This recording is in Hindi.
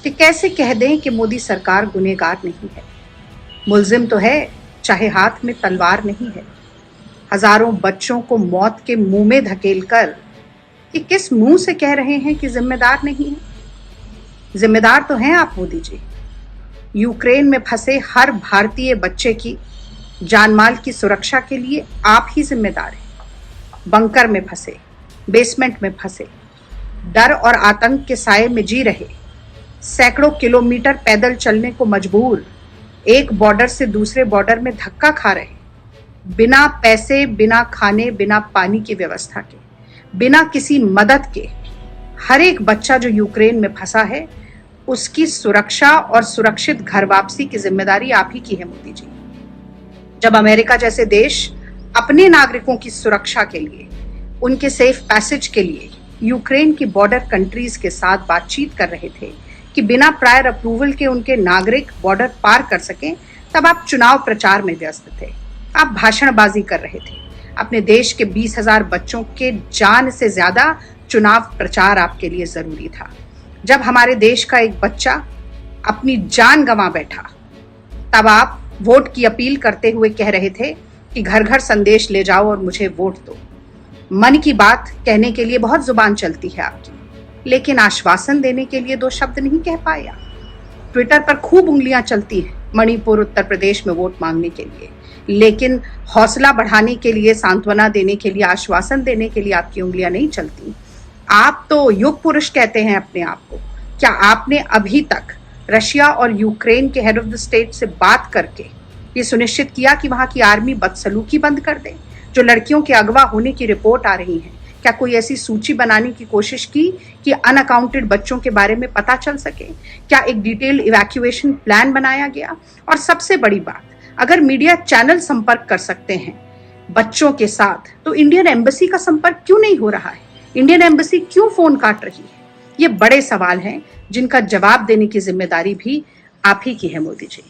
कि कैसे कह दें कि मोदी सरकार गुनहगार नहीं है। मुल्जिम तो है, चाहे हाथ में तलवार नहीं है। हजारों बच्चों को मौत के मुंह में धकेलकर ये किस मुंह से कह रहे हैं कि जिम्मेदार नहीं है। जिम्मेदार तो हैं आप मोदी जी। यूक्रेन में फंसे हर भारतीय बच्चे की जानमाल की सुरक्षा के लिए आप ही जिम्मेदार हैं। बंकर में फंसे, बेसमेंट में फंसे, डर और आतंक के साए में जी रहे, सैकड़ों किलोमीटर पैदल चलने को मजबूर, एक बॉर्डर से दूसरे बॉर्डर में धक्का खा रहे, बिना पैसे, बिना खाने, बिना पानी की व्यवस्था के, बिना किसी मदद के। हर एक बच्चा जो यूक्रेन में फंसा है, उसकी सुरक्षा और सुरक्षित घर वापसी की जिम्मेदारी आप ही की है मोदी जी। जब अमेरिका जैसे देश अपने नागरिकों की सुरक्षा के लिए, उनके सेफ पैसेज के लिए यूक्रेन की बॉर्डर कंट्रीज के साथ बातचीत कर रहे थे कि बिना प्रायर अप्रूवल के उनके नागरिक बॉर्डर पार कर सकें, तब आप चुनाव प्रचार में व्यस्त थे। आप भाषणबाजी कर रहे थे। अपने देश के 20,000 बच्चों के जान से ज्यादा चुनाव प्रचार आपके लिए जरूरी था। जब हमारे देश का एक बच्चा अपनी जान गंवा बैठा, तब आप वोट की अपील करते हुए कह रहे थे कि घर घर संदेश ले जाओ और मुझे वोट दो। मन की बात कहने के लिए बहुत जुबान चलती है आपकी, लेकिन आश्वासन देने के लिए 2 शब्द नहीं कह पाए आप। ट्विटर पर खूब उंगलियां चलती हैं मणिपुर, उत्तर प्रदेश में वोट मांगने के लिए, लेकिन हौसला बढ़ाने के लिए, सांत्वना देने के लिए, आश्वासन देने के लिए आपकी उंगलियां नहीं चलती। आप तो युग पुरुष कहते हैं अपने आप को। क्या आपने अभी तक रशिया और यूक्रेन के हेड ऑफ द स्टेट से बात करके ये सुनिश्चित किया कि वहां की आर्मी बदसलूकी बंद कर दे? जो लड़कियों के अगवा होने की रिपोर्ट आ रही है, क्या कोई ऐसी सूची बनाने की कोशिश की कि अनअकाउंटेड बच्चों के बारे में पता चल सके? क्या एक डिटेल इवैक्यूएशन प्लान बनाया गया? और सबसे बड़ी बात, अगर मीडिया चैनल संपर्क कर सकते हैं बच्चों के साथ, तो इंडियन एम्बेसी का संपर्क क्यों नहीं हो रहा है? इंडियन एम्बेसी क्यों फोन काट रही है? ये बड़े सवाल हैं जिनका जवाब देने की जिम्मेदारी भी आप ही की है मोदी जी।